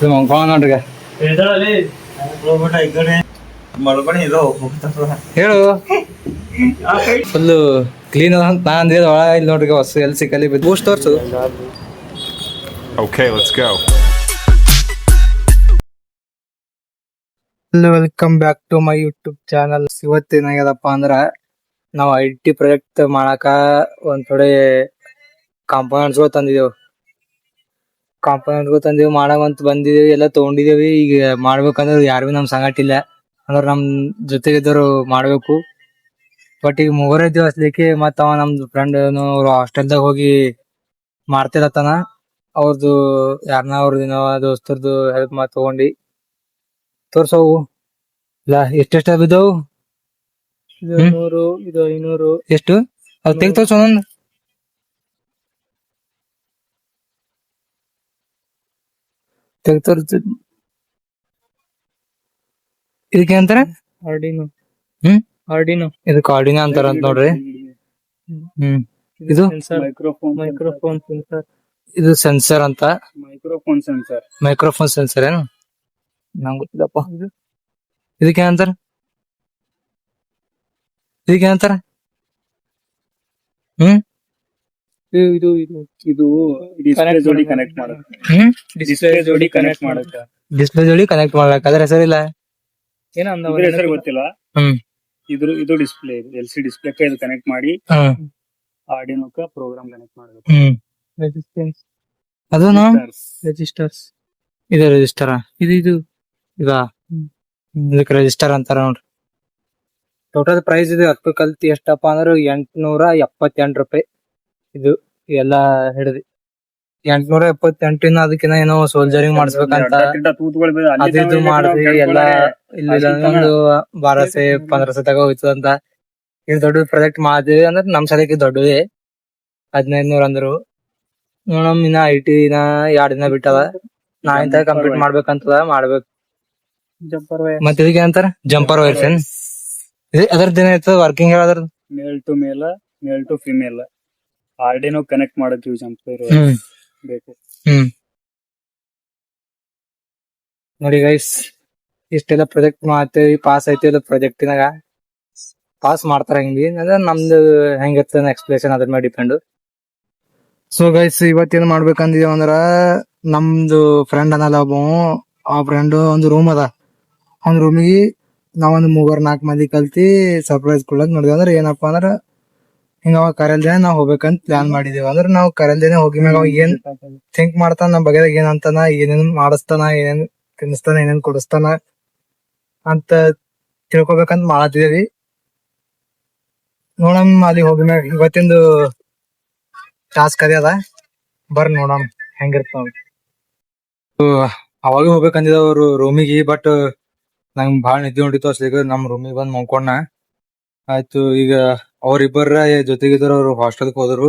ನೋಡ್ರಿ ಹೇಳು full clean ಅದ ಅಂತ ನಾ ಅಂದಿದ್ದೆ ಒಳ ಇಲ್ಲಿ ನೋಡ್ರಿ ಹೊಸ ಎಲ್ಲಿ ಸಿಕ್ಕಲ್ಲಿ ಬೂಸ್ಟ್ ತೋರ್ಸು. Okay, let's go. Welcome back to my YouTube channel. ಇವತ್ತೇನಾಗ್ಯದಪ್ಪ ಅಂದ್ರ ನಾವು IT ಪ್ರಾಜೆಕ್ಟ್ ಮಾಡಾಕ ಒಂದ್ ಥೋಡೆ ಕಾಂಪೋನೆಂಟ್ಸ್ಗಳು ತಂದಿದ್ದೇವು ಮಾಡಾಕಂತ ಬಂದಿದ್ದೇವಿ, ಎಲ್ಲ ತಗೊಂಡಿದ್ದೇವಿ. ಈಗ ಮಾಡ್ಬೇಕಂದ್ರೆ ಯಾರು ನಮ್ ಸಂಗಟಿಲ್ಲ ಅಂದ್ರೆ ನಮ್ ಜೊತೆಗಿದ್ದವರು ಮಾಡ್ಬೇಕು. ಬಟ್ ಈಗ ಮೂವರೇ ದಿವಸಲಿಕ್ಕೆ ಮತ್ತ ಅವ ನಮ್ದು ಫ್ರೆಂಡ್ ಅವ್ರು ಹಾಸ್ಟೆಲ್ದಾಗ ಹೋಗಿ ಮಾಡ್ತಿರತ್ತಾನ. ಅವ್ರದ್ದು ಯಾರನ್ನ ಅವ್ರದ್ದು ದೋಸ್ತರದು ಹೆಲ್ಪ್ ತಗೊಂಡಿ ತೋರ್ಸವು. ಇಲ್ಲ ಎಷ್ಟೆಷ್ಟ ಬಿದ್ದವು? 100, ಇದು 500. ಎಷ್ಟು ಅದು ತೆಗ್ ತೋರ್ಸ ಒಂದೊಂದು. ತೆಗ್ ತೋರ್ಸ. ಇದಕ್ಕೆ ಅಂತಾರ ಆರ್ಡಿನೋ. ಆರ್ಡಿನೋ, ಇದಕ್ಕೆ ಆರ್ಡಿನೋ ಅಂತಾರ ಅಂತ ನೋಡ್ರಿ. ಇದು ಮೈಕ್ರೋಫೋನ್ ಸೆನ್ಸರ್. ಇದು ಸೆನ್ಸರ್ ಅಂತ, ಮೈಕ್ರೋಫೋನ್ ಸೆನ್ಸರ್ ಏನು ನಂಗೆ ಗೊತ್ತಿಲ್ಲಪ್ಪ. ಇದಕ್ಕೆ ಅಂತಾರ ಇದು ಡಿಸ್ಪ್ಲೇ ಜೋಡಿ ಕನೆಕ್ಟ್ ಮಾಡಕ್ ಅದ್ರ ಹೆಸರಿಲ್ಲ ಏನ ಹೆಸರು ಗೊತ್ತಿಲ್ಲ. ಇದು ಡಿಸ್ಪ್ಲೇ LCD ಡಿಸ್ಪ್ಲೇ ಇದು ಕನೆಕ್ಟ್ ಮಾಡಿ ಆರ್ಡಿನೋಕ ಪ್ರೋಗ್ರಾಮ್ ಕನೆಕ್ಟ್ ಮಾಡಬೇಕು. ರೆಸಿಸ್ಟೆನ್ಸ್ ಅದು ರೆಜಿಸ್ಟರ್ಸ್. ಇದು ರೆಜಿಸ್ಟರ್, ಇದು ಇದಾ ಇದಕ್ಕೆ ರೆಜಿಸ್ಟರ್ ಅಂತಾರ ನೋಡ್ರಿ. ಟೋಟಲ್ ಪ್ರೈಸ್ ಇದು ಹತ್ತು ಕಲ್ತಿ ಎಷ್ಟಪ್ಪ ಅಂದ್ರೆ 878 ರೂಪಾಯಿ. ಇದು ಎಲ್ಲಾ ಹಿಡಿದು 878. ಅದಕ್ಕಿನ್ನ ಏನೋ ಸೋಲ್ಜರಿಂಗ್ ಮಾಡಿಸ್ಬೇಕಂತ ಅದು ಮಾಡಿದ್ವಿ ಎಲ್ಲ. ಇಲ್ಲಿ ಒಂದು 1200-1500 ತಗ ಹೋಯ್ತದಂತ. ಇದು ದೊಡ್ಡ ಪ್ರಾಜೆಕ್ಟ್ ಮಾಡಿದ್ವಿ ಅಂದ್ರೆ ನಮ್ ಸಲಕ್ಕೆ ದೊಡ್ಡದೇ 1500 ಅಂದ್ರು. ನೋಡಮ್ ಇನ್ನ IT 2 ದಿನ ಬಿಟ್ಟದ. ನಾಳೆ ಕಂಪ್ಲೀಟ್ ಮಾಡ್ಬೇಕಂತದ, ಮಾಡ್ಬೇಕು. ಮತ್ತೆ ಇದಕ್ಕೆ ಅಂತಾರ ಜಂಪರ್ ವೈರ್ಸ್ ಏನ್? ಅದ್ರದ್ದು ಏನಾಯ್ತದ ವರ್ಕಿಂಗ್ ಹೇಳದ್ರ male to female Arduino connect ಮಾಡತ್ತೀವಿ. ಜಂಪರ್ ಬೇಕು. ನೋಡಿ ಗೈಸ್, ಇಷ್ಟೆಲ್ಲ ಪ್ರಾಜೆಕ್ಟ್ ಮಾಡ್ತೇವಿ, ಪಾಸ್ ಆಯ್ತಿಲ್ಲ ಪ್ರಾಜೆಕ್ಟಿನಾಗ. ಪಾಸ್ ಮಾಡ್ತಾರ ಹಿಂಗಿ ಅಂದ್ರೆ ನಮ್ದು ಹೆಂಗಿರ್ತದ ಎಕ್ಸ್ಪ್ಲೇಷನ್ ಅದ್ರ ಮೇಲೆ ಡಿಪೆಂಡ್. ಸೊ ಗೈಸ್, ಇವತ್ತೇನ್ ಮಾಡ್ಬೇಕಂದಿದೀವಿ ಅಂದ್ರ ನಮ್ದು ಫ್ರೆಂಡ್ ಅನ್ನಲ್ಲ ಒಬ್ಬ, ಆ ಫ್ರೆಂಡ್ ಒಂದು ರೂಮ್ ಅದ. ಒಂದ್ ರೂಮಿಗೆ ನಾವೊಂದ್ 3-4 ಮಂದಿ ಕಲ್ತಿ ಸರ್ಪ್ರೈಸ್ ಕೊಡಕ್ ನೋಡಿದ್ವಿ. ಅಂದ್ರೆ ಏನಪ್ಪಾ ಅಂದ್ರ ಹಿಂಗ ಅವ ಕರೆಲ್ದೇನೆ ನಾವ್ ಹೋಗ್ಬೇಕಂತ ಪ್ಲಾನ್ ಮಾಡಿದೇವ್. ಅಂದ್ರೆ ನಾವ್ ಕರೆಲ್ದೇನೆ ಹೋಗಿ ಮ್ಯಾಗ ಅವ್ ಏನ್ ಥಿಂಕ್ ಮಾಡ್ತಾನ, ನಮ್ ಬಗೆದಾಗ ಏನ್ ಅಂತಾನ, ಏನೇನ್ ಮಾಡಿಸ್ತಾನ, ಏನೇನ್ ತಿನ್ನಿಸ್ತಾನ, ಏನೇನ್ ಕೊಡಿಸ್ತಾನ ಅಂತ ತಿಳ್ಕೊಬೇಕಂತ ಮಾಡತ್ತಿದೇವಿ. ನೋಡಮ್ ಅಲ್ಲಿ ಹೋಗಿ ಮ್ಯಾಗ ಇವತ್ತಿಂದು ಟಾಸ್ಕ್ ಅದೇ ಅದ. ಬರ್ರಿ ನೋಡಮ್ ಹೆಂಗಿರ್ತಾವ. ಅವಾಗ ಹೋಗ್ಬೇಕಂದಿದ ಅವ್ರು ರೂಮಿಗೆ. ಬಟ್ ನಂಗ್ ಬಾಳ ನಿದ್ದೆ ಹೊಂಟಿತ್ತು ಅಸ್ಲಿಗೆ ನಮ್ ರೂಮಿಗೆ ಬಂದ್ ಮಲ್ಕೊಂಡ. ಆಯ್ತು, ಈಗ ಅವ್ರಿಬ್ಬರ ಜೊತೆಗಿದ್ರು, ಅವ್ರು ಹಾಸ್ಟೆಲ್ಗೆ ಹೋದ್ರು.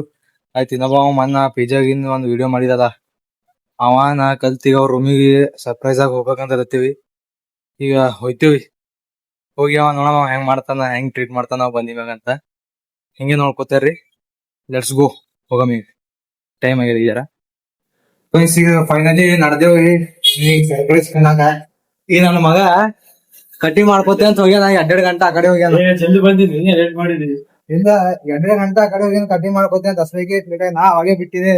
ಆಯ್ತು, ಇನ್ನೊಬ್ಬ ಮೊನ್ನ ಪಿಜ್ಜಾಗಿನ್ ಒಂದ್ ವಿಡಿಯೋ ಮಾಡಿದಲ್ಲ, ಅವ ನಾ ಕಲ್ತೀಗ ಅವ್ರ ರೂಮಿಗೆ ಸರ್ಪ್ರೈಸ್ ಆಗಿ ಹೋಗ್ಬೇಕಂತ ಇರ್ತೀವಿ. ಈಗ ಹೋಯ್ತಿವಿ, ಹೋಗಿ ಅವ ನೋಡಮ್ಮ ಹೆಂಗ್ ಮಾಡ್ತಾನ, ಹೆಂಗ್ ಟ್ರೀಟ್ ಮಾಡ್ತಾನ ನಾವ್ ಬಂದಿಮ್ಯಾಗಂತ. ಹಿಂಗೆ ನೋಡ್ಕೋತಾರ್ರಿ. Let's go, ಹೋಗಮ್ಮಿ. ಟೈಮ್ ಆಗಿದೆ ಈಗ ಫೈನಲಿ ನಡ್ದೇವಿ ಸರ್ಪ್ರೈಸ್ ಕೊಡಾಕ. ಈ ನನ್ನ ಮಗ ಕಟಿಂಗ್ ಮಾಡ್ಕೋತೆ ಅಂತ ಹೋಗ್ಯಾನ. 2 ಗಂಟೆ ಆ ಕಡೆ ಹೋಗ್ಯಾನ. ಜಲ್ದಿ ಬಂದಿನಿ, ಲೇಟ್ ಮಾಡಿದೀನಿ. ಇಲ್ಲ, 2 ಗಂಟೆ ಆ ಕಡೆ ಹೋಗ್ಯಾನ ಕಟಿಂಗ್ ಮಾಡ್ಕೋತೆ ಅಂತ. ಅಸಲಿಗೆ ನಾ ಅವಾಗೆ ಬಿಟ್ಟಿದೆ.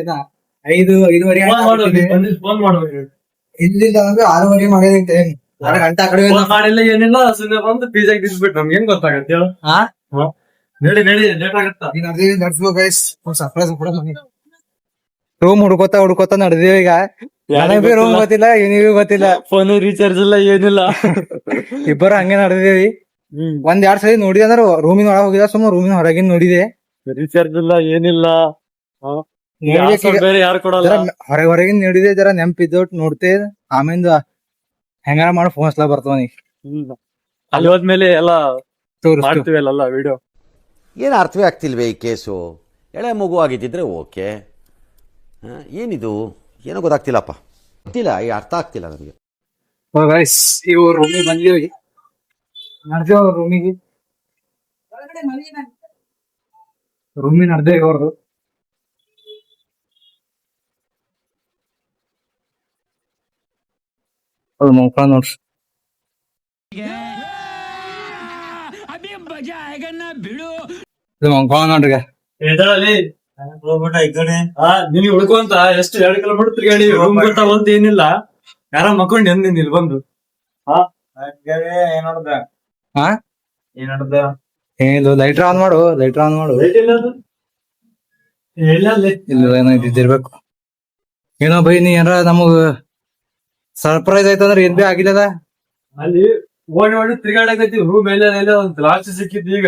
5:30 ಫೋನ್ ಮಾಡ್ಬೇಕು. ಇಲ್ಲಿಂದ ಅಂದ್ರೆ 6:30 ಮಾಡಿದೆ. 2 ಗಂಟೆ ಆ ಕಡೆ ಮಾಡಿಲ್ಲ, ಏನಿಲ್ಲ. ಸುಮ್ಮನೆ ಬಂದು ಪಿಜ್ಜಾ ತಿನ್ಬಿಟ್ಟು ನಮ್ಗೆ ಏನ್ ಗೊತ್ತಾಗತ್ತೆ ಹೇಳು. ನಡಿ ಲೇಟ್ ಆಗತ್ತ. ಗೈಸ್, ಸರ್ಪ್ರೈಸ್ ಕೂಡ ರೂಮ್ ಹುಡ್ಕೋತಾ ನಡೆದಿವಿ. ಈಗ ನನಗೆ ರೂಮ್ ಗೊತ್ತಿಲ್ಲ, ಏನಿಗೂ ಗೊತ್ತಿಲ್ಲ, ಫೋನ್ ರೀಚಾರ್ಜ್ ಇಲ್ಲ, ಏನಿಲ್ಲ. ಇಬ್ಬರು ಹಂಗೆ ನಡೆದಿವಿ. 1-2 ಸಲ ನೋಡಿದೆ ಅಂದ್ರೆ ರೂಮಿನ ಒಳಗೆ ಹೋಗಿದ, ಸುಮ್ಮ ರೂಮಿನ ಹೊರಗಿನ ನೋಡಿದೆ. ರಿಚಾರ್ಜ್ ಇಲ್ಲ, ಏನಿಲ್ಲ. ಯಾರು ಕೊಡಲ್ಲ. ಹೊರಗಿನ ನೋಡಿದೆ, ಜರ ನೆಂಪಿದ್ದೋಟ್ ನೋಡ್ತೇ. ಆಮೇಲೆ ಹೆಂಗಾರ ಮಾಡಿ ಫೋನ್ಸ್ಲಾ ಬರ್ತವನಿ. ಅಲ್ಲಿ ಹೋದ್ಮೇಲೆ ಎಲ್ಲ ಮಾಡ್ತೀವಲ್ಲ ವಿಡಿಯೋ. ಏನು ಅರ್ಥವೇ ಆಗ್ತಿಲ್ವೇ ಈ ಕೇಸು? ಎಳೆ ಮಗು ಆಗಿದ್ದಿದ್ರೆ ಓಕೆ. ಏನಿದು ಏನೋ ಗೊತ್ತಾಗ್ತಿಲ್ಲಪ್ಪ, ಗೊತ್ತಿಲ್ಲ, ಈ ಅರ್ಥ ಆಗ್ತಿಲ್ಲ ನನಗೆ. ಇವು ರೂಮಿಗೆ ಬಂದಿವಿ, ನಡೆದೇವ್ ರೂಮಿಗೆ. ನಡೆದೇವಿ ಅವ್ರದ್ದು. ಅದು ಮಲ್ಕೊಂಡ್ ನೋಡ್ರಿ. ಇದು ಮಲ್ಕೊಂಡ್ ನೋಡ್ರಿ ಈಗ. ನಿನಗೆ ಉಳ್ಕೊಂತ ಎಷ್ಟು 2 ಕಿಲೋಮೀಟರ್ ತಿರ್ಗಾಡಿ ರೂಮ್ ಗೊತ್ತಾವಂತ ಏನಿಲ್ಲ. ಯಾರ ಮಕ್ಕೊಂಡ್ ಎಂದಿನ ಇಲ್ಲಿ ಬಂದು ಏನಿಲ್ಲ, ಲೈಟ್ರ್ ಆನ್ ಮಾಡು. ಇಲ್ಲ ಏನೋ ಇದ್ದಿರ್ಬೇಕು. ಏನೋ ಬೈ, ನೀ ಏನಾರ ನಮಗ್ ಸರ್ಪ್ರೈಸ್ ಆಯ್ತಂದ್ರ ಏನ್ ಬಿ ಆಗಿಲ್ಲದ. ಅಲ್ಲಿ ಓಡಿ ತಿರ್ಗಾಡಕತ್ತಿ ರೂಮ್ ಎಲ್ಲ ಒಂದ್ ಲಾಸ್ಟ್ ಸಿಕ್ಕಿದ್. ಈಗ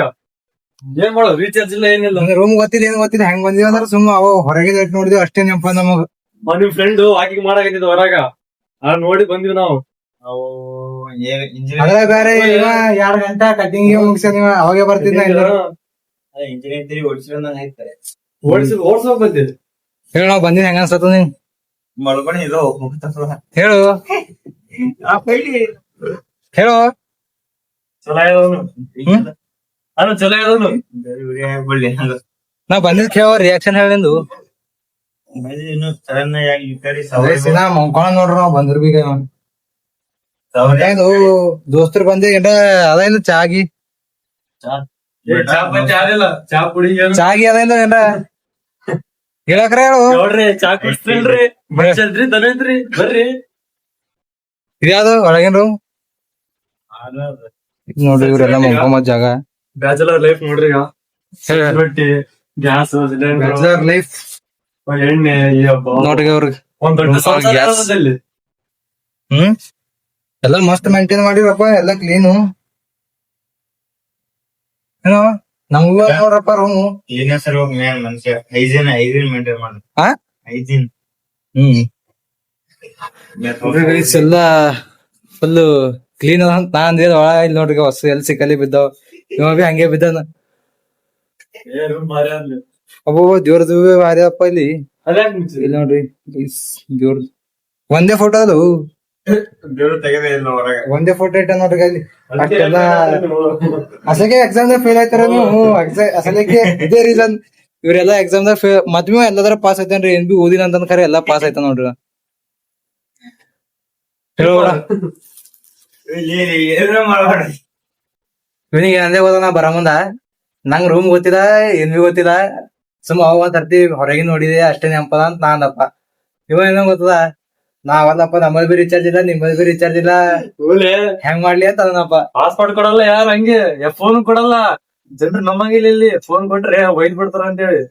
ಏನ್ ಮಾಡೋ, ರೀಚಾರ್ಜ್ ಇಲ್ಲ ಏನಿಲ್ಲ. ರೂಮ್ ಗೊತ್ತಿಲ್ಲ, ಏನ್ ಗೊತ್ತಿಲ್ಲ, ಹೆಂಗ್ ಬಂದಿವ ಅಂದ್ರ ಸುಮ್ಮ ಅವ ಹೊರಗೆ ಲೈಟ್ ನೋಡಿದ್ವಿ ಅಷ್ಟೇ ನೆನಪ ನಮಗ್. ನಿಮ್ ಫ್ರೆಂಡ್ ವಾಕಿಂಗ್ ಮಾಡಕತ್ತಿದ್ ಹೊರಗ, ನೋಡಿ ಬಂದಿವ್ ನಾವು. ಅದ್ರ ಬೇರೆ 2 ಗಂಟೆ ಕಟಿಂಗ್ ಮುಗಿಸ ಅವಾಗೆ ಬರ್ತಿದ್ನ. ಓಡ್ಸೋಕ್ ಬಂದಿದ್ ಹೇಳ, ನಾವ್ ಬಂದಿದ್ ಹೆಂಗ ಅನ್ಸತ್ತ ನೀನ್ ಹೇಳು. ಹೇಳು ಚಲೋ ಇರೋನು. ನಾ ಬಂದಿದ್ ಕೇಳ, ರಿಯಾಕ್ಷನ್ ಹೇಳಿಂದು ಮಂಕೊಳ ನೋಡ್ರಿ. ನಾವ್ ಬಂದ್ರ ಬೀಗ ದೋಸ್ತರು ಬಂದಿ ಏನ್ರ ಅದ ಇಲ್ಲ ಚಾಗಿ ಚಾಗಿ ಅದ ಇಲ್ಲ ಏನ್ರ ಹೇಳಕ್ರ ಹೇಳು. ನೋಡ್ರಿ ಚಾ ಕುಡಿಸ್ತಿಲ್ರಿ, ತನೈತ್ರಿ ಬರ್ರಿ. ಇದ್ಯಾವ್ದು ಒಳಗಿನ ರೂಮ್ ನೋಡ್ರಿ, ಇವ್ರೆಲ್ಲ ಮಂಕೊಂಬದ್ ಜಾಗ. ಬ್ಯಾಚುಲರ್ ಲೈಫ್ ನೋಡ್ರಿ. ಈಗ ರೊಟ್ಟಿ, ಗ್ಯಾಸ್, ಬ್ಯಾಚುಲರ್ ಲೈಫ್, ಎಣ್ಣೆ ನೋಡ್ರಿ ಅವ್ರಿಗೆ ಒಂದ್ ದೊಡ್ಡ ಸಂಸಾರದಲ್ಲಿ. ಎಲ್ಲ ಮಸ್ತ್ ಮೇಂಟೈನ್ ಮಾಡಿರಪ್ಪ, ಎಲ್ಲ ಕ್ಲೀನು. ಏನೋ ನಮ್ಗ ನೋಡ್ರಪ್ಪ ರೂಮು ಮನುಷ್ಯ ಹೈಜೀನ್ ಮೇಂಟೈನ್ ಮಾಡಿ. ಹೈಜೀನ್ ಎಲ್ಲ ಫುಲ್ ಕ್ಲೀನ್ ಅದ ಅಂತ ನಾ ಅಂದಿದ್. ಒಳ ಇಲ್ಲಿ ನೋಡ್ರಿ ಹೊಸ ಎಲ್ಲಿ ಸಿಕ್ಕಲ್ಲಿ ಬಿದ್ದಾವ. ಇವ ಬಿ ಹಂಗೆ ಬಿದ್ದಾನ. ಅಬ್ಬೋ ದೇವ್ರದು ಭಾರಿ ಅಪ್ಪ ಇಲ್ಲಿ. ಇಲ್ಲಿ ನೋಡ್ರಿ ದೇವ್ರ ಒಂದೇ ಫೋಟೋ ಅದು. ದೇವ್ರು ತೆಗೆದೇ ಇಲ್ಲ ಹೊರಗೆ. ಒಂದೇ ಫೋಟೋ ಇಟ್ಟ ನೋಡ್ರಿ ಅಲ್ಲಿ. ಅಷ್ಟೆಲ್ಲ ಅಸಲಿಗೆ ಎಕ್ಸಾಮ್ ದಾಗ ಫೇಲ್ ಆಯ್ತಾರ ನೀವು. ಅಸಲಿಗೆ ಇದೇ ರೀಸನ್. ಇವ್ರೆಲ್ಲಾ ಎಕ್ಸಾಮ್ ದಾಗ ಮದ್ವೆ ಎಲ್ಲದರ ಪಾಸ್ ಆಯ್ತೇನ್ರಿ. ಏನ್ ಬಿ ಓದಿನ ಅಂತ ಖರೆ ಎಲ್ಲಾ ಪಾಸ್ ಆಯ್ತ ನೋಡ್ರಿ. ಇವನಿಗೆ ಏನಂದೇ ಹೋದ, ನಾ ಬರ ಮುಂದ ನಂಗ್ ರೂಮ್ ಗೊತ್ತಿಲ್ಲ, ಏನ್ ಬಿ ಗೊತ್ತಿಲ್ಲ. ಸುಮ್ ಅವ ತರ್ತಿ ಹೊರಗಿನ ನೋಡಿದೆ ಅಷ್ಟೇ ನೆನಪದ ಅಂತ ನಾ ಅಂದಪ್ಪ. ಇವ ಏನೋ ಗೊತ್ತದ, ನಾವಲ್ಲಪ್ಪ ನಮ್ಮಲ್ ಬಿ ರಿಚಾರ್ಜ್ ಇಲ್ಲ, ನಿಮ್ಮಲ್ ಬಿ ರಿಚಾರ್ಜ್ ಇಲ್ಲ, ಹೆಂಗ್ ಮಾಡ್ಲಿ ಅಂತ ಅದನ್ನಪ್ಪ. ಪಾಸ್ಪೋರ್ಟ್ ಕೊಡಲ್ಲ ಯಾರು ಹಂಗೆ, ಫೋನ್ ಕೊಡಲ್ಲ. ಜನರು ನಮ್ಮಂಗಿಲ್ಲ, ಇಲ್ಲಿ ಫೋನ್ ಕೊಟ್ರೆ ಒಯ್ದ್ ಬಿಡ್ತಾರ ಅಂತ ಹೇಳಿ.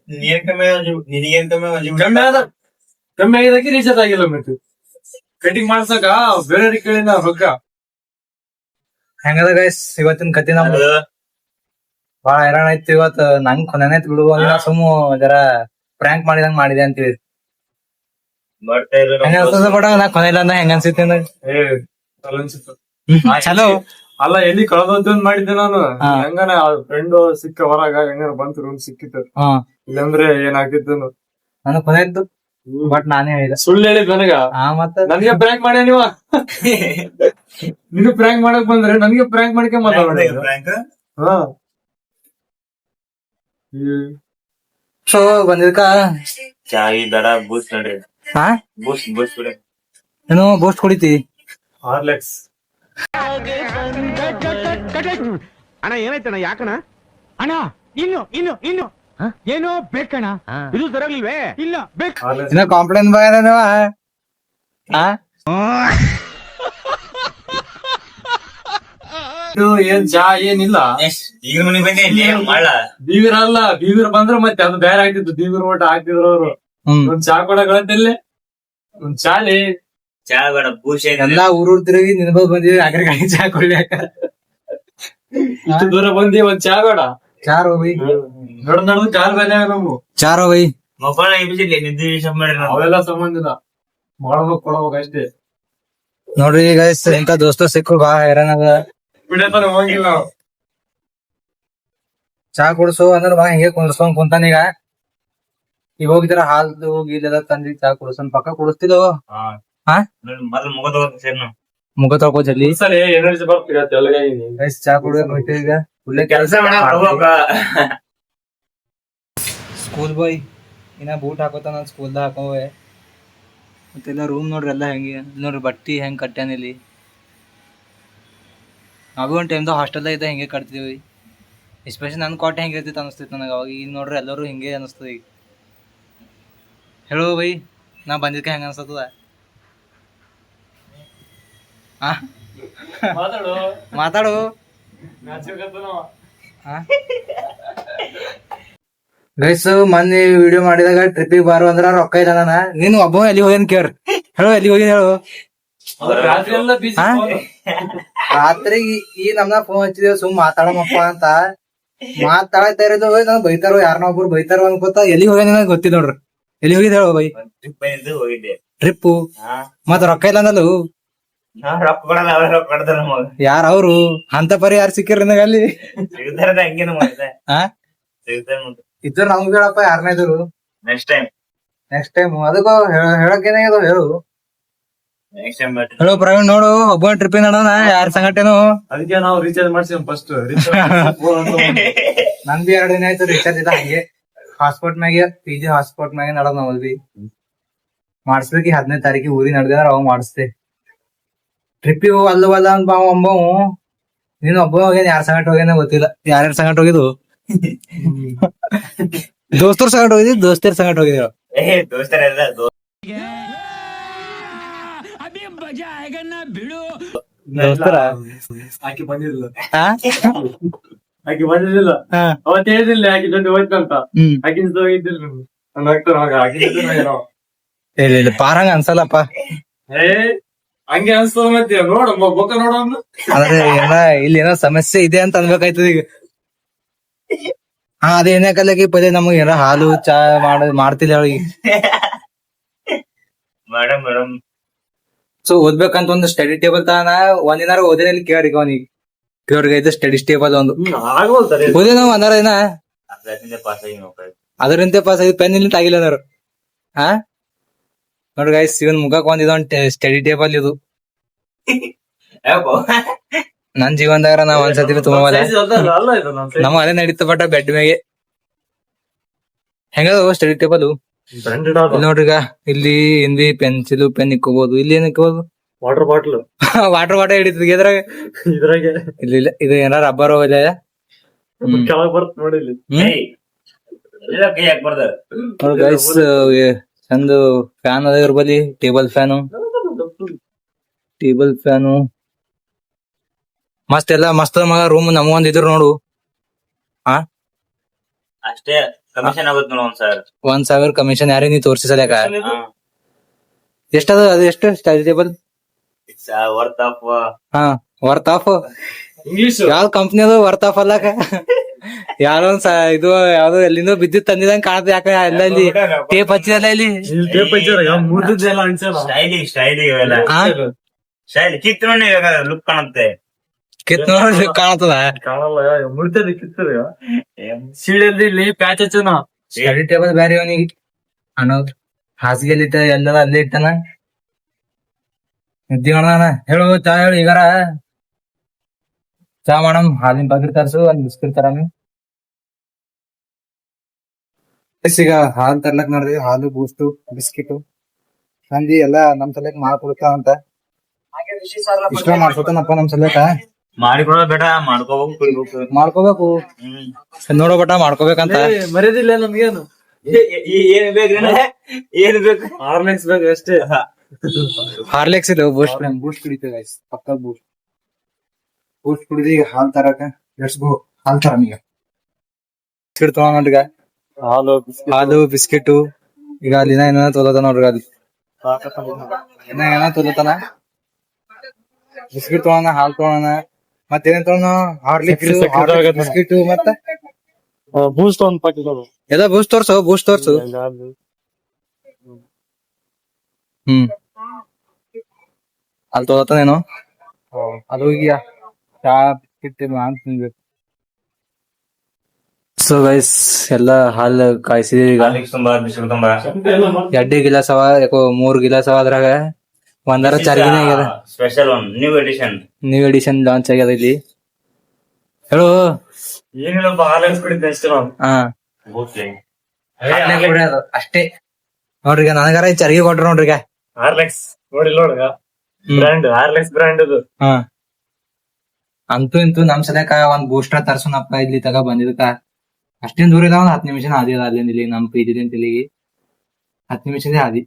ಕಮ್ಮಿ ಆಗಿದಕ್ಕೆ ರೀಚಾರ್ಜ್ ಆಗಿಲ್ಲ. ಮತ್ತೆ ಕಟಿಂಗ್ ಮಾಡ್ಸಕ ಬೇರೆ ಕೇಳಿನ ರೊಕ್ಕ. ಹೆಂಗದ ಗೈಸ್ ಇವತ್ತಿನ ಕತಿ ನಮ್ದು ಬಾಳ ಹೈರಾಣ ಆಯ್ತು ಇವತ್. ನಂಗ್ ಕೊನೆನೈತ್ ಬಿಡುವ, ಸುಮ್ಮ ಜರ ಪ್ರ್ಯಾಂಕ್ ಮಾಡಿದಂಗ್ ಮಾಡಿದೆ ಅಂತೀವಿ. ಹೆಂಗ ಅನ್ಸದ ಬಡ, ನಾ ಕೊನೆ ಇಲ್ಲ ಅಂದ ಹೆಂಗ ಅನ್ಸಿತ್ತು ಚಲೋ ಅಲ್ಲ. ಎಲ್ಲಿ ಕಳೆದೊಂದ್ ಮಾಡಿದ್ದೆ ನಾನು. ಹೆಂಗನ ಫ್ರೆಂಡ್ ಸಿಕ್ಕ ಹೊರಗ, ಹೆಂಗಾರ ಬಂತು ರೂಮ್ ಸಿಕ್ಕಿತ್ತು. ಇಲ್ಲಂದ್ರೆ ಏನಾಗ್ತಿತ್ತು ನನಗ್ ಕೊನೆ ಇದ್ದು. ಬಟ್ ನಾನೇ ಹೇಳಿದ, ಸುಳ್ಳು ಹೇಳಿದ್ ನನಗ. ಮತ್ತ ನನ್ಗೆ ಪ್ರ್ಯಾಂಕ್ ಮಾಡ್ಯ ನೀವ. ನಿನಗ್ ಪ್ರ್ಯಾಂಕ್ ಮಾಡಕ್ ಬಂದ್ರೆ ನನ್ಗೆ ಪ್ರ್ಯಾಂಕ್ ಮಾಡ್ಕೊಂಡ್ ಮಾತಾಡ. ಸೊ ಬಂದಿದ್ಕ ಚಾಯ್ ದಡ ಬೂಸ್ಟ್ ನಡ್ರಿ. ಬೂಸ್ಟ್ ಬಿಡ. ಏನು ಬೋಸ್ಟ್ ಕುಡಿತಿ? ಹಾರ್ಲೆಕ್ಸ್. ಅಣ್ಣ ಏನಾಯ್ತಣ್ಣ? ಯಾಕಣ ಅಣ್ಣ? ಇನ್ನು ಏನೋ ಬೇಕಣ್ಣ. ಇದು ಸರಿಯಾಗ್ಲಿಲ್ವೇ? ಇಲ್ಲ ಬೇಕು. ಇನ್ನ ಕಾಂಪ್ಲೇಂಟ್ ಬಾಯ ನೀವ. ಏನ್ ಚಾ ಏನಿಲ್ಲ. ಈಗ ಮನೆ ಬಂದೆ ಮಾಡ. ಬೀಗರ ಅಲ್ಲ, ಬೀಗರ ಬಂದ್ರ ಮತ್ತೆ ಅದು ಬೇರೆ ಆಗ್ತಿತ್ತು. ಬೀಗರ ಊಟ ಹಾಕ್ತಿದ್ರು ಅವ್ರು. ಒಂದ್ ಚಾ ಕೊಡಗಳಂತಲ್ಲೇ ಒಂದ್ ಚಾಲಿ. ಚಾ ಬೇಡ, ಬೂಸ್ಟ್ ಎಲ್ಲಾ ಊರ್ ತಿರುಗಿ ನಿನ್ಬದ್ ಬಂದಿವಿ ಅಗ್ರ ಗಾಡಿ ಚಾ ಕೊಡ್ಲಿಕ್ಕ. ಇಷ್ಟು ದೂರ ಬಂದಿ, ಒಂದ್ ಚಾ ಬೇಡ. ಚಾರ್ ಹೋಗಿ ನಡೆದು ಕಾಲ್ ಬೇನೆ ನಮ್ಗೆ. ಚಾರ್ ಹೋಗಿ ಮಕ್ಕಳ ನಿದ್ದೆ ಮಾಡಿ ಅವೆಲ್ಲ ಸಂಬಂಧ ಇಲ್ಲ. ಮಾಡ್ಬೇಕು, ಕೊಡ್ಬೇಕು ಅಷ್ಟೇ. ನೋಡ್ರಿ ಗೈಸ್, ಇಂತ ದೋಸ್ತ ಸಿಕ್ಕು ಬಾ ಹೈರಾಣ ಅದ. ಬಿಡತಾನ ಹೋಗಿಲ್ಲ ನಾವು. ಚಾ ಕುಡ್ಸು ಅಂದ್ರ ಬಾ ಹಿಂಗೆ ಕುಡ್ಸ್ಕೊಂಡ್ ಕುಂತಾನೀಗ. ಈಗ ಹೋಗಿದಾರ ಹಾಲ್ದು ಗೀಲೆಲ್ಲ ತಂದಿ ಚಾ ಕುಡ್ಸನ್ ಪಕ್ಕ ಕುಡಿಸ್ತಿದ್ದವ. ಮೊದಲು ಮುಗ ತಗೋತೀನಿ ಮುಖ ತೊಳ್ಕೊ ಜಲ್ದಿ. ಸರಿ ಎನರ್ಜಿ ಬರ್ತೀಗ. ಗೈಸ್ ಚಾ ಕುಡಿಯೋಕ್ ಹೋಯ್ತು ಈಗ. ಒಳ್ಳೆ ಕೆಲಸ ಸ್ಕೂಲ್ ಬಾಯ್ ಇನ್ನ ಬೂಟ್ ಹಾಕೋತ ನಾನು ಸ್ಕೂಲ್ದಾಗ ಹಾಕೋವೆ. ಮತ್ತೆಲ್ಲ ರೂಮ್ ನೋಡ್ರಿ ಎಲ್ಲ ಹೆಂಗೆ ನೋಡ್ರಿ, ಬಟ್ಟಿ ಹೆಂಗ್ ಕಟ್ಟ್ಯಾನ ಇಲ್ಲಿ. ನಾವು ಒಂದು ಟೈಮ್ದಾಗ ಹಾಸ್ಟೆಲ್ದಾಗ ಇದ್ದ ಹಿಂಗೆ ಕಟ್ತೀವಿ. ಎಸ್ಪೆಷಲಿ ನನ್ನ ಕಾಟ ಹೆಂಗೆ ಇರ್ತಿತ್ತು ಅನಿಸ್ತಿತ್ತು ನನಗೆ ಅವಾಗ. ಈಗ ನೋಡ್ರಿ ಎಲ್ಲರೂ ಹಿಂಗೆ ಅನಿಸ್ತದೆ ಈಗ. ಹೇಳೋ ಬೈ, ನಾ ಬಂದಿದ್ಕೆ ಹೆಂಗೆ ಅನ್ಸತ್ತದ? ಮಾತಾಡು. ಗೈಸ್, ಮೊನ್ನೆ ವಿಡಿಯೋ ಮಾಡಿದಾಗ ಟ್ರಿಪ್ಪಿಗೆ ಬಾರು ಅಂದ್ರ ರೊಕ್ಕ ಇಲ್ಲ ನಾನ. ನೀನು ಒಬ್ಬ ಎಲ್ಲಿ ಹೋಗ್ಯಾನ ಕೇಳ್ರಿ. ಹೇಳು, ಎಲ್ಲಿ ಹೋಗಿನ ಹೇಳು. ರಾತ್ರಿ ಈ ನಮ್ನ ಫೋನ್ ಹಚ್ಚಿದೇವ್ ಸುಮ್ ಮಾತಾಡಮಪ್ಪ ಅಂತ. ಮಾತಾಡ್ತಾ ಇರೋದು ನಂಗೆ ಬೈತಾರೋ, ಯಾರನ್ನ ಒಬ್ರು ಬೈತಾರೋ ಅನ್ಕೋತ ಎಲ್ಲಿ ಹೋಗ್ಯಾನ ನನಗೆ ಗೊತ್ತಿಲ್ಲ ನೋಡ್ರಿ. ಎಲ್ಲಿ ಹೋಗಿದ್ ಹೇಳು ಬೈ? ಹೋಗಿದ್ದೆ ಟ್ರಿಪ್ಪು. ಮತ್ ರೊಕ್ಕ ಇಲ್ಲ ಅಂದಲು. ರೊಕ್ಕ ಕೊಡಲ್ಲ, ಅವ್ರ ರೊಕ್ಕ ಕೊಡ್ತಾರ ನಮಗ. ಯಾರ ಅವ್ರು? ಅಂತ ಪರಿ ಯಾರು ಸಿಕ್ಕಿರ ನನಗ ಅಲ್ಲಿ? ಸಿಗ್ತಾರದ ಹಂಗೇನು ಮಾಡಿದೆ. ಸಿಗ್ತಾರ ಇದ್ರ ನಮ್ಗೆ ಹೇಳಪ್ಪ, ಯಾರನ್ನ ಇದ್ರು ನೆಕ್ಸ್ಟ್ ಟೈಮ್ ಅದಕ್ಕೂ ಹೇಳಕ್ಕೇನಾಗ್ಯದ ಹೇಳು. ನೆಕ್ಸ್ಟ್ ಟೈಮ್ ಹೇಳು ಪ್ರವೀಣ್, ನೋಡು ಒಬ್ಬ ಟ್ರಿಪ್ಪಿಗೆ ನಡೋಣ, ಯಾರ ಸಂಗಟೇನು. ಅದಕ್ಕೆ ನಾವು ರೀಚಾರ್ಜ್ ಮಾಡ್ಸಿ ಫಸ್ಟ್. ನನ್ ಬಿ 2 ದಿನ ಆಯ್ತು ರೀಚಾರ್ಜ್ ಇಲ್ಲ. ಹಂಗೆ ಹಾಟ್ಸ್ಪಾಟ್ ಮ್ಯಾಗೆ PG ಹಾಟ್ಸ್ಪಾಟ್ ಮ್ಯಾಗೆ ನಡೋದ್ ನಾವ್ ಬಿ ಮಾಡಿಸ್ಬೇಕು. 15ನೇ ತಾರೀಕಿಗೆ ಊರಿ ನಡ್ದಾರ ಅವಾಗ ಮಾಡಿಸ್ತೆ. ಟ್ರಿಪ್ಪಿಗೆ ಅಲ್ಲವಲ್ಲ ಅಂತ ಅಂಬವು. ನೀನು ಒಬ್ಬ ಹೋಗ್ಯಾನ, ಯಾರ ಸಂಗಟ ಹೋಗ್ಯಾನ ಗೊತ್ತಿಲ್ಲ. ಯಾರ್ಯಾರ ಸಂಗಟ ಹೋಗಿದ್ದು? ದೋಸ್ತರ್ ಸಂಗಟ ಹೋಗಿದ್ದಿ? ದೋಸ್ತರ ಸಂಗಟ ಹೋಗಿದ್ದೀವ? ದೋಸ್ತರೆಲ್ಲ ದೋಸ್ತರ ಆಕಿ ಬಂದಿಲ್ಲ. ಅವತ್ ಹೇಳಿದಿಲ್ಲ ಆಕಿ ಜೊತೆ ಹೋಯ್ತಂತ. ಆಕಿ ಜೊತೆ ಹೋಗಿದ್ದಿಲ್ಲ. ಇಲ್ಲ ಪಾರಂಗ ಅನ್ಸಲ್ಲಪ್ಪ. ಹಂಗೆ ಅನ್ಸ್ತದ ಮತ್ತೆ. ನೋಡ ಬೊಕ್ಕ ನೋಡ. ಆದ್ರೆ ಇಲ್ಲಿ ಏನೋ ಸಮಸ್ಯೆ ಇದೆ ಅಂತ ಅನ್ಬೇಕಾಯ್ತದ ಈಗ. ಅದೇನೇ ಕಲಗಿ ಪದೇ ನಮಗ್ ಏನೋ ಹಾಲು ಚಾ ಮಾಡ್ತಿಲ್ಲ ಅವಳಿಗೆ. ಮೇಡಮ್ ಸೊ ಓದ್ಬೇಕಂತ ಒಂದು ಸ್ಟಡಿ ಟೇಬಲ್ ತಾನ ಒಂದಿನಾರ ಓದಿನಲ್ಲಿ ಕೇಳ್ರಿ ಅವನಿಗೆ. ಕೇವ್ರಿಗೆ ಸ್ಟಡಿ ಟೇಬಲ್ ಒಂದು ಓದಿ ನಾವು ಅಂದಾರ ಏನ ಪಾಸ್ ಆಗಿ ನೋಡ್ರಿ. ಅದರಿಂದ ಪಾಸ್ ಆಗಿ ಪೆನ್ ಇಲ್ಲಿ ತಾಗಿಲ್ಲ ಅದಾರ. ನೋಡ್ರಿ ಗೈಸ್, ಇವನ್ ಮುಖಕ್ ಒಂದ್ ಇದೊಂದು ಸ್ಟಡಿ ಟೇಬಲ್ ಇದು. ನನ್ ಜೀವನದಾಗ ನಾವ್ ಒಂದ್ಸತಿ ತುಂಬಾ ನಮ್ಮ ಅದೇ ನಡೀತ ಬಟ್ ಬೆಡ್ ಮ್ಯಾಗೆ ಹೆಂಗದ ಸ್ಟಡಿ ಟೇಬಲ್ ನೋಡ್ರಿ. ಈಗ ಇಲ್ಲಿ ಹಿಂದಿ ಪೆನ್ಸಿಲ್ ಪೆನ್ ಇಕ್ಕೋಬಹುದು. ಇಲ್ಲಿ ಏನ್ ಇಕ್ಕೋಬಹುದು? Water bottle. ವಾಟರ್ ಬಾಟಲ್ ಹಿಡಿತದ ಇದ್ರಾಗ. ಇಲ್ಲ ಇದು ಏನಾರ ರಬ್ಬರ್ ಹೋಗಿದೆ. ಕೆಳಗ್ ಬರ್ತ ನೋಡಿ. ಗೈಸ್, ಚಂದ ಫ್ಯಾನ್ ಅದ ಇವ್ರ ಬಲ್ಲಿ. ಟೇಬಲ್ ಫ್ಯಾನು ಮಸ್ತ್ ಎಲ್ಲ ಮಸ್ತ್ ಮಗ. ರೂಮ್ ನಮಗೊಂದ್ ಇದ್ರು ನೋಡು. ಅಷ್ಟೇ ಕಮಿಷನ್ ಆಗುತ್ತೆ ನೋಡ 1,000 ಕಮಿಷನ್. ಯಾರೇ ನೀ ತೋರ್ಸಿ ಸಲ್ಯಾಕ ಎಷ್ಟದ? ಅದು ಎಷ್ಟು study table? Worth of English ಯಾವ್ದ್ ಕಂಪ್ನಿ ಅದು ವರ್ತ್ ಆಫ್ ಅಲ್ಲಕ? ಯಾರೊಂದ್ ಇದು ಯಾವ್ದೋ ಎಲ್ಲಿಂದೋ ಬಿದ್ದಿದ್ ತಂದಿದಂಗ್ ಕಾಣತ್ತೆ. ಯಾಕ ಎಲ್ಲ ಇಲ್ಲಿ ಟೇಪ್ ಹಚ್ಚಿದಲ್ಲ ಇಲ್ಲಿ. ಮುರ್ದೆಲ್ಲ ಅನ್ಸಲ್ಲ. ಸ್ಟೈಲಿ ಕಿತ್ತು ಲುಕ್ ಕಾಣುತ್ತೆ. ಕಿತ್ ನೋಡ್ರಿ ಕಾಣತದ. ಕಾಣಲ್ಲ. ಮುರ್ದಲ್ಲಿ ಕಿತ್ತದ ಸೀಳಲ್ಲಿ ಇಲ್ಲಿ ಪ್ಯಾಚ್ ಹಚ್ಚನ. ಸ್ಟಡಿ ಟೇಬಲ್ ಬ್ಯಾರೆ ಅವನಿಗೆ ಅನ್ನೋದು. ಹಾಸಿಗೆಲ್ಲಿ ಇಟ್ಟ ಎಲ್ಲ ಅಲ್ಲೇ ಇಟ್ಟನ. ನಿದ್ದೆ ಮಾಡೋಣ. ಹೇಳು ಚಾ ಹೇಳು ಈಗಾರ. ಚಾ ಮಾಡಮ್. ಹಾಲಿನ ಪಾಕಿಟ್ ತರ್ಸು, ಒಂದ್ ಬಿಸ್ಕಿಟ್ ತರಾಮಿ. ಈಗ ಹಾಲ್ ತರ್ಲಕ್ ನೋಡ್ರಿ. ಹಾಲು, ಬೂಸ್ಟು, ಬಿಸ್ಕಿಟ್ ಸಂಜಿ ಎಲ್ಲಾ ನಮ್ ಸಲಕ್ ಮಾಡ್ಕೊಡ್ತಾವಂತ. ಇಷ್ಟ ಮಾಡ್ಕೊತಾನಪ್ಪ ನಮ್ ಸಲಕ. ಮಾಡಿಕೊಡ ಬೇಡ, ಮಾಡ್ಕೋಬೇಕು. ನೋಡೋ ಬಟ ಮಾಡ್ಕೋಬೇಕಂತ ಮರ್ಯಾದಿಲ್ಲ ನಮ್ಗೇನು. ಏನ್ ಬೇಕು? ಹಾರ್ಲಿಕ್ಸ್ ಬೇಕು ಅಷ್ಟೇ. ಹಾರ್ಲಿಕ್ಸ್ ಇದು ಬೂಸ್ಟ್ ಕುಡಿತೇವೆ ಗೈಸ್. ಪಕ್ಕ ಬೂಸ್ಟ್ ಕುಡಿದು ಈಗ ಹಾಲ್ ತರಕ ಲೆಟ್ಸ್ ಗೋ. ಹಾಲ್ ತರಮ್ ಈಗ. ಬಿಸ್ಕಿಟ್ ತಗೊಂಡ್ ನೋಡ್ರಿಗ. ಹಾಲು ಬಿಸ್ಕಿಟ್. ಈಗ ಅಲ್ಲಿ ಏನ ತೊಲತ ನೋಡ್ರಿ. ಅಲ್ಲಿ ಏನ ತೊಲತಾನ. ಬಿಸ್ಕಿಟ್ ತೊಗೊಳೋಣ, ಹಾಲ್ ತೊಗೊಳೋಣ, ಮತ್ತೇನೇನ್ ತೊಗೊಳೋಣ? ಹಾರ್ಲಿಕ್ಸ್, ಬಿಸ್ಕಿಟ್, ಮತ್ತೆ ಬೂಸ್ಟ್ ಒಂದ್ ಪಾಕೆಟ್. ಎಲ್ಲ ಬೂಸ್ಟ್ ತೋರ್ಸು. ಅಲ್ಲಿ ತೊಗೊತಾನೇನು? ಅದು ಈಗ ಚಾ ಅಂತ ತಿನ್ಬೇಕು. ಸೊ ಗೈಸ್, ಎಲ್ಲ ಹಾಲ್ ಕಾಯಿಸಿದೀವಿ ಈಗ. ಎಡ್ಡಿ ಗಿಲಾಸ್ ಅವ, ಯಾಕೋ 3 ಗಿಲಾಸ್ ಅವ. ಅದ್ರಾಗ ಒಂದರ ಚರ್ಗಿನ ಆಗ್ಯದ. Special one new edition launch ಆಗ್ಯದ ಇಲ್ಲಿ. ಹೇಳು. ಏನಿಲ್ಲಪ್ಪ, ಹಾರ್ಲಿಕ್ಸ್ ಕುಡಿದ್ದೆ ಅಷ್ಟೇ ನಾನು. ಅಷ್ಟೇ ನೋಡ್ರಿ. ನನಗಾರ ಚರ್ಗಿ ಕೊಟ್ರ ನೋಡ್ರಿ. ಹಾರ್ಲಿಕ್ಸ್ ನೋಡಿ ನೋಡ್ಗ. ಬ್ರ್ಯಾಂಡ್ ಹಾರ್ಲಿಕ್ಸ್ ಬ್ರ್ಯಾಂಡ್ ಅದು. ಅಂತೂ ಇಂತೂ ನಮ್ ಸದ್ಯಕ್ಕ ಒಂದ್ ಬೂಸ್ಟರ್ ತರ್ಸೋನಪ್ಪ ಇಲ್ಲಿ ತಗ ಬಂದಿದಕ್ಕ ಅಷ್ಟೇನ್ ದೂರ ಇಲ್ಲ ಒಂದ್ 10 ನಿಮಿಷ ಹಾದಿ ಅದ ಅಲ್ಲಿಂದ ಇಲ್ಲಿ ನಮ್ ಪಿ ಜಿದಿಂದ ಇಲ್ಲಿಗೆ 10 ನಿಮಿಷದೇ ಹಾದಿ.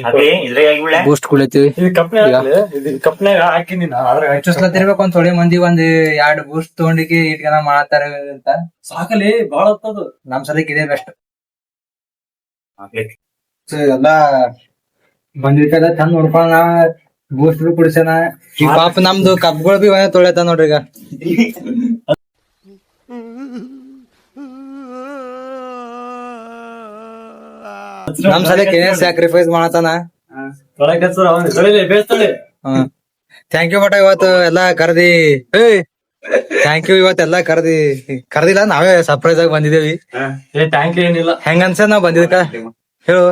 ಅದೇ ಇದ್ರಾಗ ಆಗಿಬಿಡ ಬೂಸ್ಟ್ ಕುಡಿತೀವಿ ಕಪ್ನ್ಯಾಗ ಹಾಕಿನಿ ಅದ್ರಾಗ ಹಚ್ಚಿಸ್ಲತ್ತಿರ್ಬೇಕು ಒಂದ್ ಥೋಡೆ ಮಂದಿ ಒಂದ್ 2 ಬೂಸ್ಟ್ ತಗೊಂಡಿಗೆ ಇಟ್ ಜನ ಮಾಡತ್ತಾರ ಅಂತ ಸಾಕಲಿ ಬಾಳ ಹೊತ್ತದು. ನಮ್ ಸದ್ಯಕ್ಕೆ ಇದೇ ಬೆಸ್ಟ್. ಎಲ್ಲಾ ಬಂದಿರ್ಕದ ಚಂದ ನೋಡ್ಕೊಂಡ ಬೂಸ್ಟ್ ಕುಡಿಸನ ಈ ಪಾಪ ನಮ್ದು ಕಪ್ಗಳು ಬಿ ಒಂದೇ ತೊಳೆತ ನೋಡ್ರಿ ಈಗ. ನಮ್ ಸದ್ಯಕ್ಕೆ ಏನೇನ್ ಸ್ಯಾಕ್ರಿಫೈಸ್ ಮಾಡತಾನ. ಥ್ಯಾಂಕ್ ಯು ಬಟ ಇವತ್ತು ಎಲ್ಲಾ ಕರ್ದಿ. ಥ್ಯಾಂಕ್ ಯು ಇವತ್ತೆಲ್ಲಾ ಕರ್ದಿಲ್ಲ ನಾವೇ ಸರ್ಪ್ರೈಸ್ ಆಗಿ ಬಂದಿದೇವಿ. ಟ್ಯಾಂಕ್ ಏನಿಲ್ಲ. ಹೆಂಗ ಅನ್ಸದ ನಾವ್ ಬಂದಿದ್ಕ ಹೇಳು.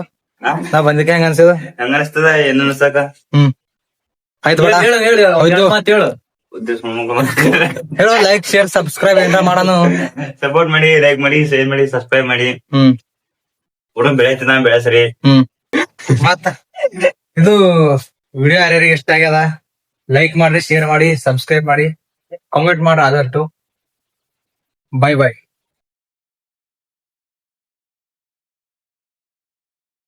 ನಾವ್ ಬಂದಿದ್ಕ ಹೆಂಗ ಅನ್ಸದ? ಹಂಗ ಅನಿಸ್ತದ ಏನ್ ಅನ್ಸಕ ಆಯ್ತು ಬಟ ಹೇಳು ಹೇಳು. ಲೈಕ್ ಶೇರ್ ಸಬ್ಸ್ಕ್ರೈಬ್ ಏನಾರ ಮಾಡೋಣ. ಸಪೋರ್ಟ್ ಮಾಡಿ, ಲೈಕ್ ಮಾಡಿ, ಶೇರ್ ಮಾಡಿ, ಸಬ್ಸ್ಕ್ರೈಬ್ ಮಾಡಿ. ಹುಡುಗ ಬೆಳೆತನ ಬೆಳೆಸ್ರಿ. ಮತ್ತ ಇದು ವಿಡಿಯೋ ಯಾರ್ಯಾರಿಗೆ ಇಷ್ಟ ಆಗ್ಯದ ಲೈಕ್ ಮಾಡ್ರಿ, ಶೇರ್ ಮಾಡಿ, ಸಬ್ಸ್ಕ್ರೈಬ್ ಮಾಡಿ, ಕಾಮೆಂಟ್ ಮಾಡ್ರಿ ಆದಷ್ಟು. Bye bye.